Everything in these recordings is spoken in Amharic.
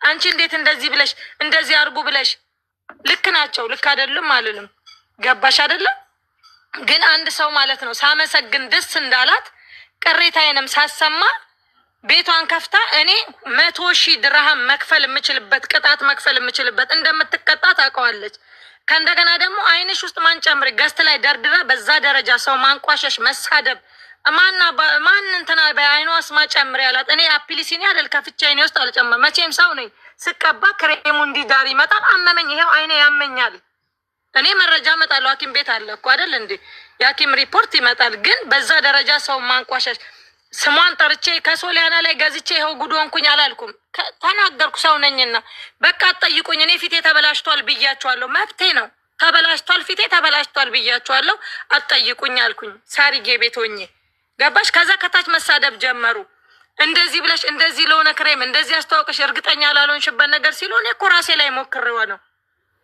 አንቺ እንዴት እንደዚህ ብለሽ እንደዚህ አርጉ ብለሽ ልክ ናቸው ልክ አይደለም አልልም። ገባሽ አይደለም? ግን አንድ ሰው ማለት ነው ሳመሰግን ደስ እንዳላት ቅሬታዬንም ሳሰማ ቤቷን ከፍታ እኔ 100,000 ድርሃም መክፈል የምችልበት ቅጣት መክፈል የምችልበት እንደምትቀጣ ታውቀዋለች። ከእንደገና ደግሞ አይንሽ ውስጥ ማንጨምር ገስት ላይ ደርድራ በዛ ደረጃ ሰው ማንቋሸሽ መሳደብ ማን እንትና በአይኗስ ማጨምር ያላት እኔ አፕሊሲኒ አይደል ከፍቼ አይኔ ውስጥ አልጨምር መቼም ሰው ነኝ። ስቀባ ክሬሙ እንዲዳር ይመጣል። አመመኝ ይሄው አይኔ ያመኛል። እኔ መረጃ እመጣለሁ። ሐኪም ቤት አለ እኮ አይደል እንዴ? የሐኪም ሪፖርት ይመጣል። ግን በዛ ደረጃ ሰው ማንቋሸሽ ስሟን ጠርቼ ከሶሊያና ላይ ገዝቼ ይኸው ጉድ ሆንኩኝ አላልኩም። ተናገርኩ ሰው ነኝና በቃ አትጠይቁኝ። እኔ ፊቴ ተበላሽቷል ብያቸዋለሁ። መብቴ ነው። ተበላሽቷል ፊቴ ተበላሽቷል ብያቸዋለሁ። አትጠይቁኝ አልኩኝ። ሳሪጌ ቤት ሆኜ ገባሽ? ከዛ ከታች መሳደብ ጀመሩ። እንደዚህ ብለሽ እንደዚህ ለሆነ ክሬም እንደዚህ አስተዋውቀሽ እርግጠኛ ላልሆንሽበት ነገር ሲሉ እኔ እኮ ራሴ ላይ ሞክሬው ነው።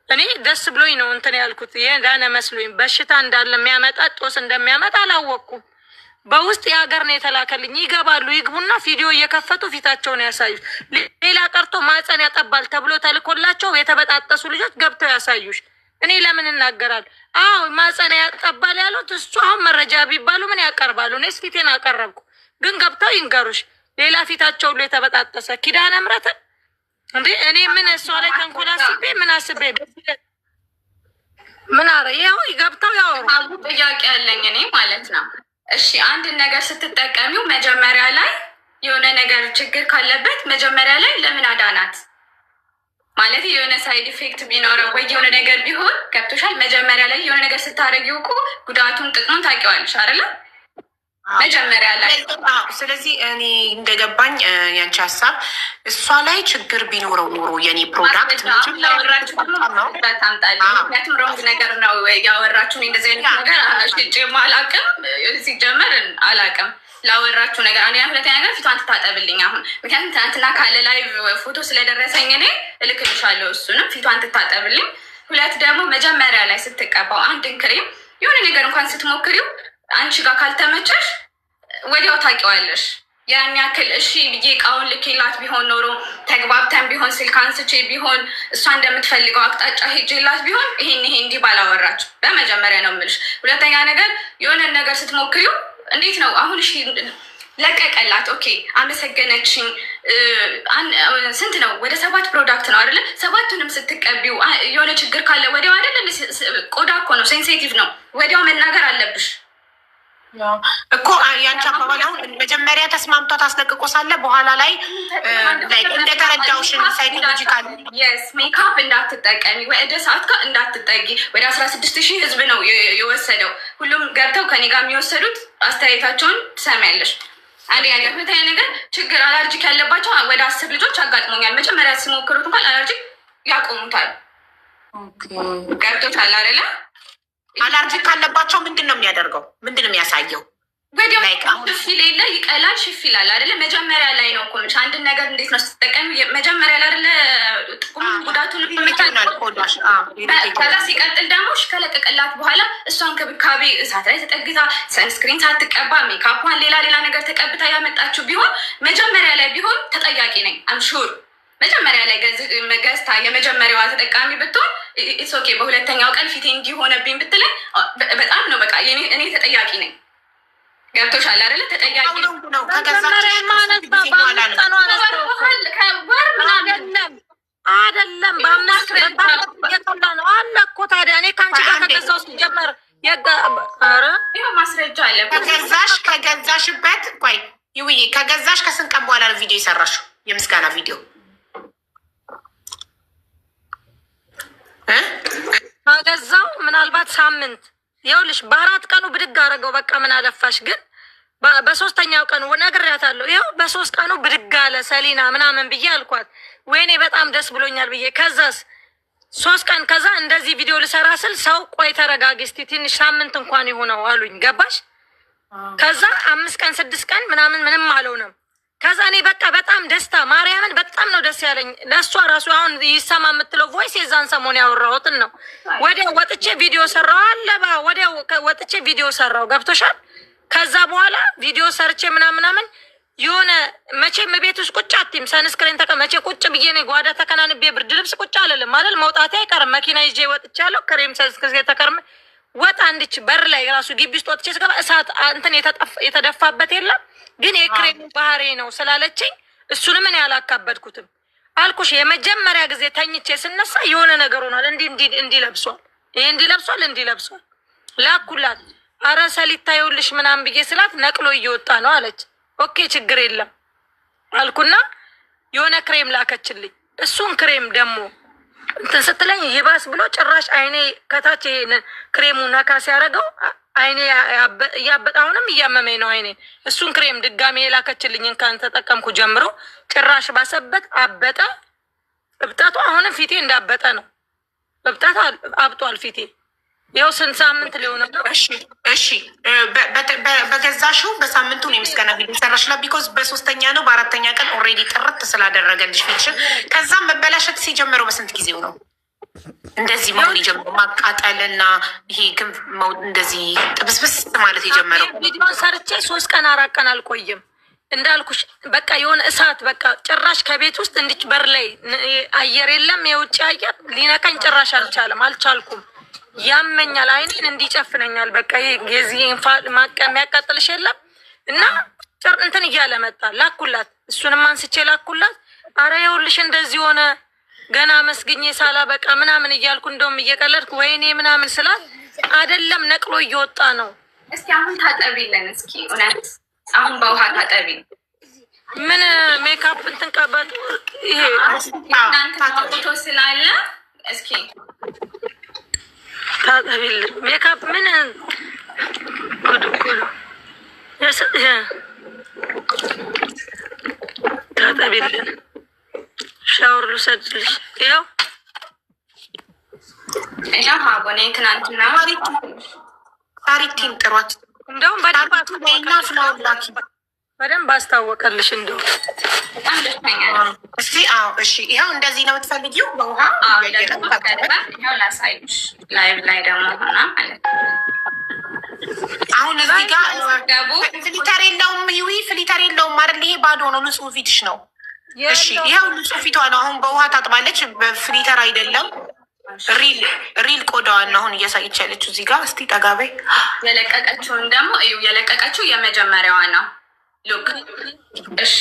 እኔ ደስ ብሎኝ ነው እንትን ያልኩት። ዳነ መስሎኝ በሽታ እንዳለ የሚያመጣ ጦስ እንደሚያመጣ አላወቅኩም። በውስጥ የሀገር ነው የተላከልኝ። ይገባሉ ይግቡና ቪዲዮ እየከፈቱ ፊታቸውን ያሳዩሽ። ሌላ ቀርቶ ማፀን ያጠባል ተብሎ ተልኮላቸው የተበጣጠሱ ልጆች ገብተው ያሳዩሽ። እኔ ለምን እናገራል? አዎ ማፀን ያጠባል ያሉት እሱ አሁን መረጃ ቢባሉ ምን ያቀርባሉ? እኔስ ፊቴን አቀረብኩ። ግን ገብተው ይንገሩሽ። ሌላ ፊታቸው ሁሉ የተበጣጠሰ ኪዳነ ምሕረትን እንዴ እኔ ምን እሷ ላይ ተንኮል አስቤ ምን አስቤ ምን አረ ያው ገብተው ያወሩ። ጥያቄ ያለኝ እኔ ማለት ነው። እሺ አንድ ነገር ስትጠቀሚው መጀመሪያ ላይ የሆነ ነገር ችግር ካለበት መጀመሪያ ላይ ለምን አዳናት? ማለት የሆነ ሳይድ ኢፌክት ቢኖረው ወይ የሆነ ነገር ቢሆን ገብቶሻል። መጀመሪያ ላይ የሆነ ነገር ስታደርጊው እኮ ጉዳቱን ጥቅሙን ታውቂዋለሽ አይደለ? መጀመሪያ ላይ። ስለዚህ እኔ እንደገባኝ ያንቺ ሀሳብ እሷ ላይ ችግር ቢኖረው ኖሮ የኔ ፕሮዳክት ላወራችሁ ታምጣለች። ምክንያቱም ሮንግ ነገር ነው ያወራችሁ። እንደዚህ አይነት ነገር ሽጭም አላውቅም፣ ሲጀመር አላውቅም። ላወራችሁ ነገር አንድ ሁለተኛ ነገር ፊቷን ትታጠብልኝ አሁን። ምክንያቱም ትናንትና ካለ ላይቭ ፎቶ ስለደረሰኝ እኔ እልክልሻለሁ እሱንም ፊቷን ትታጠብልኝ። ሁለት ደግሞ መጀመሪያ ላይ ስትቀባው አንድን ክሬም የሆነ ነገር እንኳን ስትሞክሪው አንቺ ጋር ካልተመቸሽ ወዲያው ታውቂዋለሽ። ያን ያክል እሺ ብዬ እቃውን ልኬላት ቢሆን ኖሮ ተግባብተን ቢሆን ስልክ አንስቼ ቢሆን እሷ እንደምትፈልገው አቅጣጫ ሄጄላት ቢሆን ይሄን እንዲህ ባላወራችሁ በመጀመሪያ ነው የምልሽ። ሁለተኛ ነገር የሆነ ነገር ስትሞክሪው እንዴት ነው አሁን እሺ ለቀቀላት፣ ኦኬ አመሰገነችኝ። ስንት ነው? ወደ 7 ፕሮዳክት ነው አይደለ? 7ቱንም ስትቀቢው የሆነ ችግር ካለ ወዲያው አይደለ? ቆዳ እኮ ነው ሴንሲቲቭ ነው፣ ወዲያው መናገር አለብሽ እኮ። ያንቺ አባባል አሁን መጀመሪያ ተስማምቷት አስለቅቆ ሳለ በኋላ ላይ እንደተረዳውሽን ሳይኮሎጂካል ሜካፕ እንዳትጠቀሚ ወደ ሰዓት ጋር እንዳትጠጊ። ወደ 16,000 ህዝብ ነው የወሰደው። ሁሉም ገብተው ከኔ ጋር የሚወሰዱት አስተያየታቸውን ትሰሚያለሽ። አንድ ሁለተኛ ነገር ችግር አለርጂክ ያለባቸው ወደ 10 ልጆች አጋጥሞኛል። መጀመሪያ ሲሞክሩት እንኳን አለርጂክ ያቆሙታል። ገብቶታል አይደለ? አለርጂክ ካለባቸው ምንድን ነው የሚያደርገው? ምንድን ነው የሚያሳየው? ወዲያው ሽፍ ሌለ ይቀላል፣ ሽፍ ይላል አይደለ? መጀመሪያ ላይ ነው እኮ አንድን ነገር እንዴት ነው ስትጠቀሚ መጀመሪያ ላይ አይደለ? ጥቁም ጉዳቱን ከዛ ሲቀጥል ደግሞ ከለቀቀላት በኋላ እሷን ክብካቤ እሳት ላይ ተጠግታ ሰንስክሪን ሳትቀባ ሜካፕን ሌላ ነገር ተቀብታ ያመጣችው ቢሆን መጀመሪያ ላይ ቢሆን ተጠያቂ ነኝ አምሹር። መጀመሪያ ላይ ገዝታ የመጀመሪያዋ ተጠቃሚ ብትሆን ኢትስ ኦኬ። በሁለተኛው ቀን ፊቴ እንዲሆነብኝ ብትለኝ በጣም ነው በቃ እኔ ተጠያቂ ነኝ። ገብቶሻል አይደለ? ተጠያቂ ነው። አይደለም በአምስት የጠላ ነው አለ እኮ። ታዲያ እኔ ከአንቺ ጋር ከገዛው ሲጀመር ይኸው ማስረጃ አለ። ከገዛሽበት ቆይ ይውይ ከገዛሽ ከስንት ቀን በኋላ ነው ቪዲዮ የሰራሽው? የምስጋና ቪዲዮ ከገዛው ምናልባት ሳምንት ይኸውልሽ፣ በ4 ቀኑ ብድግ አደረገው። በቃ ምን አለፋሽ። ግን በ3ኛው ቀኑ ነግሬያታለሁ። ይኸው በ3 ቀኑ ብድግ አለ ሰሊና ምናምን ብዬ አልኳት። ወይኔ በጣም ደስ ብሎኛል ብዬ ከዛስ 3 ቀን ከዛ እንደዚህ ቪዲዮ ልሰራ ስል ሰው ቆይ ተረጋጊ እስቲ ትንሽ ሳምንት እንኳን ይሆነው አሉኝ። ገባሽ? ከዛ 5 ቀን 6 ቀን ምንም አልሆነም። ከዛ እኔ በቃ በጣም ደስታ ማርያምን በጣም ነው ደስ ያለኝ። ለእሷ ራሱ አሁን ይሰማ የምትለው ቮይስ የዛን ሰሞን ያወራሁትን ነው። ወዲያው ወጥቼ ቪዲዮ ሰራው አለባ ወዲያው ወጥቼ ቪዲዮ ሰራው። ገብቶሻል? ከዛ በኋላ ቪዲዮ ሰርቼ ምናምን የሆነ መቼም ቤት ውስጥ ቁጭ አትይም። ሰንስክሪን መቼ ቁጭ ብዬ ነው ጓዳ ተከናንቤ ብርድ ልብስ ቁጭ አልልም አይደል? መውጣቴ አይቀርም። መኪና ይዤ ወጥቻለሁ። ክሬም ሰንስክሪን ተከርመ ወጣ አንድች በር ላይ ራሱ ግቢ ውስጥ ወጥቼ ስገባ እሳት እንትን የተደፋበት የለም ግን የክሬሙ ባህሪ ነው ስላለችኝ እሱንም እኔ አላካበድኩትም አልኩሽ። የመጀመሪያ ጊዜ ተኝቼ ስነሳ የሆነ ነገር ሆኗል። እንዲህ ለብሷል፣ ይሄ እንዲህ ለብሷል። ላኩላት። አረ ሰሊታ ይኸውልሽ ምናምን ብዬ ስላት ነቅሎ እየወጣ ነው አለች። ኦኬ ችግር የለም አልኩና የሆነ ክሬም ላከችልኝ። እሱን ክሬም ደግሞ እንትን ስትለኝ ይባስ ብሎ ጭራሽ አይኔ ከታች ክሬሙ ነካ ሲያደርገው አይኔ እያበጠ አሁንም እያመመኝ ነው አይኔ። እሱን ክሬም ድጋሜ የላከችልኝን ካን ተጠቀምኩ ጀምሮ ጭራሽ ባሰበት አበጠ። እብጠቱ አሁንም ፊቴ እንዳበጠ ነው። እብጠቱ አብጧል ፊቴ። ይኸው ስንት ሳምንት ሊሆነ ነው። እሺ በገዛሽው በሳምንቱ ነው የምስጋና ቪዲዮ ሰራሽላ። ቢኮዝ በሶስተኛ ነው በአራተኛ ቀን ኦልሬዲ ጥርት ስላደረገልሽ ፊትሽን። ከዛም መበላሸት ሲጀምረው በስንት ጊዜው ነው እንደዚህ መሆን የጀመረው? ማቃጠልና ይሄ ግን እንደዚህ ጥብስብስ ማለት የጀመረው? ቪዲዮን ሰርቼ 3 ቀን 4 ቀን አልቆይም እንዳልኩሽ። በቃ የሆነ እሳት በቃ ጭራሽ ከቤት ውስጥ እንዲች በር ላይ አየር የለም፣ የውጭ አየር ሊነካኝ ጭራሽ አልቻልኩም። ያመኛል፣ አይኔን እንዲጨፍነኛል። በቃ የዚህ የሚያቃጥልሽ የለም እና እንትን እያለ መጣ። ላኩላት፣ እሱንም አንስቼ ላኩላት። አረ ይኸውልሽ እንደዚህ ሆነ ገና መስግኜ ሳላ በቃ ምናምን እያልኩ እንደውም እየቀለድኩ ወይኔ ምናምን ስላት አይደለም ነቅሎ እየወጣ ነው። እስኪ አሁን ታጠቢልን እስኪ እውነት አሁን በውሃ ታጠቢ። ምን ሜካፕ እንትን ቀበጡ ይሄ ፎቶ ስላለ እስኪ ታጠቢልን ሜካፕ ምን ጉድ ታጠቢልን። ሻወር ልውሰድልሽ። ይኸው ሀቦኔ ትናንትና ታሪክቲን ጥሯት። እንደውም በደንብ አስታወቀልሽ። እንደው በጣም ደስተኛ እስቲ እሺ፣ ይኸው እንደዚህ ነው የምትፈልጊው? በውሃ ይኸው ላሳይሽ። ላይቭ ላይ ደግሞ ሆና ማለት አሁን እዚህ ጋር ፍሊተር የለውም። ይዊ ፍሊተር የለውም አይደል? ይሄ ባዶ ነው፣ ንጹህ ፊትሽ ነው። እሺ ይኸው ንጹህ ፊቷ ነው። አሁን በውሃ ታጥባለች፣ በፍሊተር አይደለም። ሪል ቆዳዋን ነው አሁን እያሳየች ያለችው እዚህ ጋር። እስቲ ጠጋበይ። የለቀቀችውን ደግሞ እዩ። የለቀቀችው የመጀመሪያዋ ነው። ሉክ እሺ፣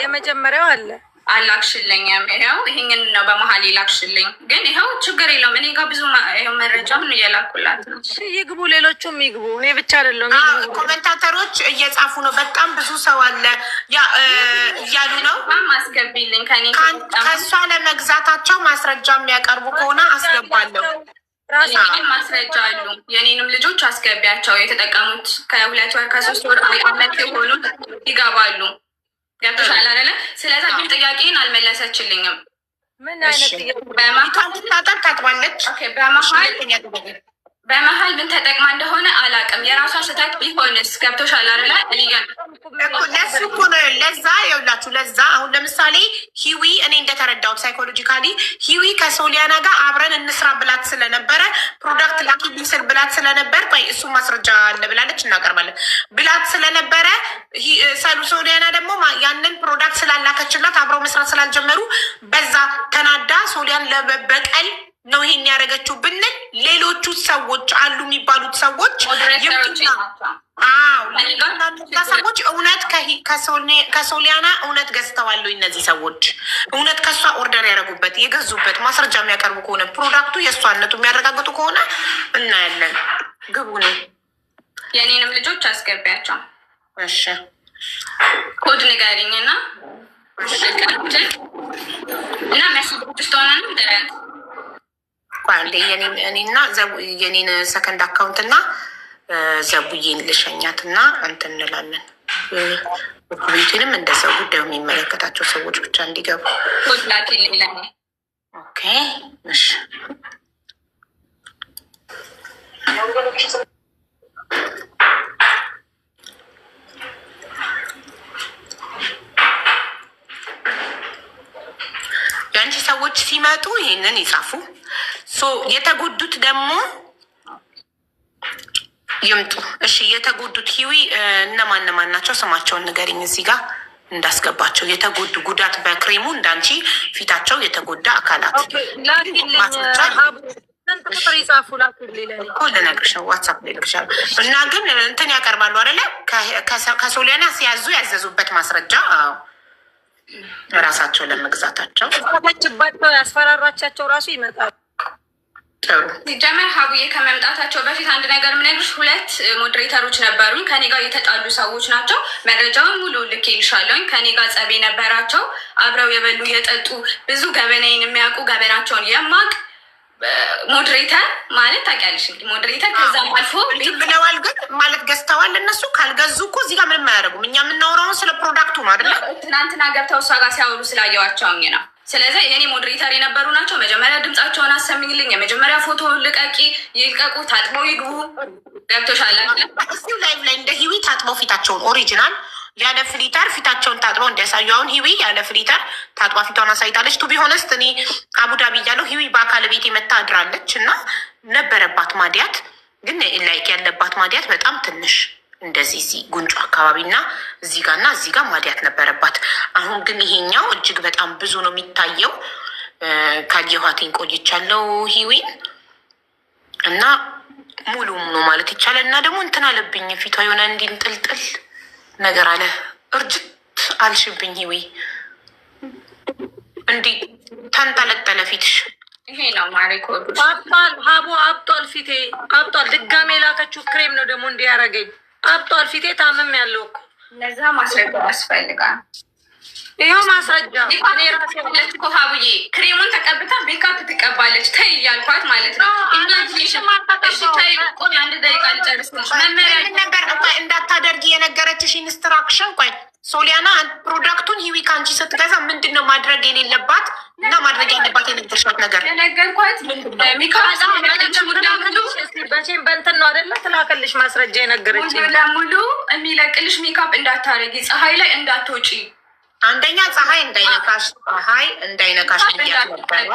የመጀመሪያው አለ አላክሽልኝ። ይኸው ይሄንን ነው በመሀል ይላክሽልኝ። ግን ይኸው ችግር የለውም። እኔ ጋር ብዙ ይኸው መረጃ ምን እየላኩላት ነው። ይግቡ፣ ሌሎቹም ይግቡ። እኔ ብቻ አይደለም። ኮሜንታተሮች እየጻፉ ነው። በጣም ብዙ ሰው አለ እያሉ ነው። አስገቢልኝ። ከእሷ ለመግዛታቸው ማስረጃ የሚያቀርቡ ከሆነ አስገባለሁ። ማስረጃ አሉ። የኔንም ልጆች አስገቢያቸው። የተጠቀሙት ከ2 ወር ከ3 ወር አመት የሆኑ ይገባሉ። ገብቶሻል አይደለ? ስለዛ ግን ጥያቄን አልመለሰችልኝም። ምን አይነት በማታጠብ ታጥባለች። በመሀል ምን ተጠቅማ እንደሆነ አላውቅም። የራሷ ስህተት ቢሆንስ? ገብቶሻል አይደለ? ለሱ እኮ ነው። ለዛ ይኸውላችሁ፣ ለዛ አሁን ለምሳሌ ሂዊ እኔ እንደተረዳሁት ሳይኮሎጂካሊ ሂዊ ከሶሊያና ጋር አብረን እንስራ ብላት ስለነበረ ፕሮዳክት ላኪልኝ ስል ብላት ስለነበር ቆይ እሱ ማስረጃ አለ ብላለች፣ እናቀርባለን ብላት ስለነበረ ሶሊያና ደግሞ ያንን ፕሮዳክት ስላላከችላት አብረው መስራት ስላልጀመሩ በዛ ተናዳ ሶሊያን ለመበቀል ነው ይሄን ያደረገችው ብንል ሌሎቹ ሰዎች አሉ የሚባሉት ሰዎች ሰዎች እውነት ከሶሊያና እውነት ገዝተዋሉ። እነዚህ ሰዎች እውነት ከእሷ ኦርደር ያደረጉበት የገዙበት ማስረጃ የሚያቀርቡ ከሆነ ፕሮዳክቱ የእሷነቱ የሚያረጋግጡ ከሆነ እናያለን። ግቡ ነው። የኔንም ልጆች አስገቢያቸው። እሺ ኮድ ንገሪኝ እና መስጅ ሆነ ደረት አንዴ እኔና የኔን ሰከንድ አካውንት እና ዘቡዬን ልሸኛት እና እንትን እንላለን። ቤቱንም እንደዛው ጉዳዩ የሚመለከታቸው ሰዎች ብቻ እንዲገቡ። ኦኬ እሺ። የአንቺ ሰዎች ሲመጡ ይሄንን ይጻፉ። የተጎዱት ደግሞ ይምጡ። እሺ የተጎዱት ሂዊ እነማን ናቸው? ስማቸውን ንገሪኝ እዚህ ጋር እንዳስገባቸው። የተጎዱ ጉዳት በክሬሙ እንዳንቺ ፊታቸው የተጎዳ አካላት ልነግርሽ ነው። ዋትሳፕ ላይ ልክሻለሁ። እና ግን እንትን ያቀርባሉ አይደለ? ከሶሊያና ሲያዙ ያዘዙበት ማስረጃ ራሳቸው ለመግዛታቸው ያስፈራራቻቸው ራሱ ይመጣሉ። ሲጀመር ሀቡዬ ከመምጣታቸው በፊት አንድ ነገር የምነግርሽ፣ 2 ሞዴሬተሮች ነበሩኝ ከኔ ጋር የተጣሉ ሰዎች ናቸው። መረጃውን ሙሉ ልኬልሻለሁኝ። ከኔ ጋር ጸብ ነበራቸው። አብረው የበሉ የጠጡ ብዙ ገበናዬን የሚያውቁ ገበናቸውን የማቅ ሞዴሬተር ማለት ታውቂያለሽ እንግዲህ ሞዴሬተር ከዛም አልፎ ብለዋል። ግን ማለት ገዝተዋል። እነሱ ካልገዙ እኮ እዚህ ጋር ምንም አያደርጉም። እኛ የምናወራውን ስለ ፕሮዳክቱ ነው አይደለ? ትናንትና ገብተው እሷ ጋር ሲያወሩ ስላየዋቸውኝ ነው። ስለዚህ የኔ ሞዴሬተር የነበሩ ናቸው። መጀመሪያ ድምጻቸውን አሰሚልኝ፣ የመጀመሪያ ፎቶ ልቀቂ፣ ይልቀቁ፣ ታጥበው ይግቡ። ገብቶሻል? እዚሁ ላይቭ ላይ እንደ ሂዊ ታጥበው ፊታቸውን ኦሪጂናል ያለ ፍሊተር ፊታቸውን ታጥበው እንዲያሳዩ። አሁን ሂዊ ያለ ፍሊተር ታጥባ ፊቷን አሳይታለች። ቱ ቢሆነስት እኔ አቡዳቢ እያለሁ ሂዊ በአካል ቤት የመታ አድራለች እና ነበረባት ማዲያት፣ ግን ላይክ ያለባት ማዲያት በጣም ትንሽ እንደዚህ እዚህ ጉንጩ አካባቢ እና እዚህ ጋር እና እዚህ ጋር ማዲያት ነበረባት። አሁን ግን ይሄኛው እጅግ በጣም ብዙ ነው የሚታየው። ካየኋትኝ ቆይቻለሁ ሂዊን እና ሙሉ ነው ማለት ይቻላል። እና ደግሞ እንትን አለብኝ ፊቷ የሆነ እንዲንጥልጥል ነገር አለ። እርጅት አልሽብኝ ሂዊ፣ እንዲህ ተንጠለጠለ ፊትሽ። ይሄ ነው ማሪኮ አብጧል። ሀቡ አብጧል፣ ፊቴ አብጧል። ድጋሜ የላከችው ክሬም ነው ደግሞ እንዲያረገኝ አብጧል ፊቴ። ታምም ያለው እኮ እነዛ ማስረጃ ያስፈልጋል። ይኸው ማስረጃ እኮ ሀቡዬ ክሬሙን ተቀብታ ሜካፕ ትቀባለች። ተይ እያልኳት ማለት ነው። ቆይ አንድ ደቂቃ ልጨርስልሽ። መመሪያ ነገር እንዳታደርጊ የነገረችሽ ኢንስትራክሽን። ቆይ ሶሊያና ፕሮዳክቱን ሂዊ ከአንቺ ስትገዛ ምንድን ነው ማድረግ የሌለባት እና ማድረግ ያለባት የነገርሻት ነገር? የነገርኳት በቼም በንትን ነው አደለ? ትላክልሽ ማስረጃ የነገረች ለሙሉ የሚለቅልሽ ሜካፕ እንዳታረጊ፣ ፀሐይ ላይ እንዳትወጪ። አንደኛ ፀሐይ እንዳይነካሽ ብያት ነበረ።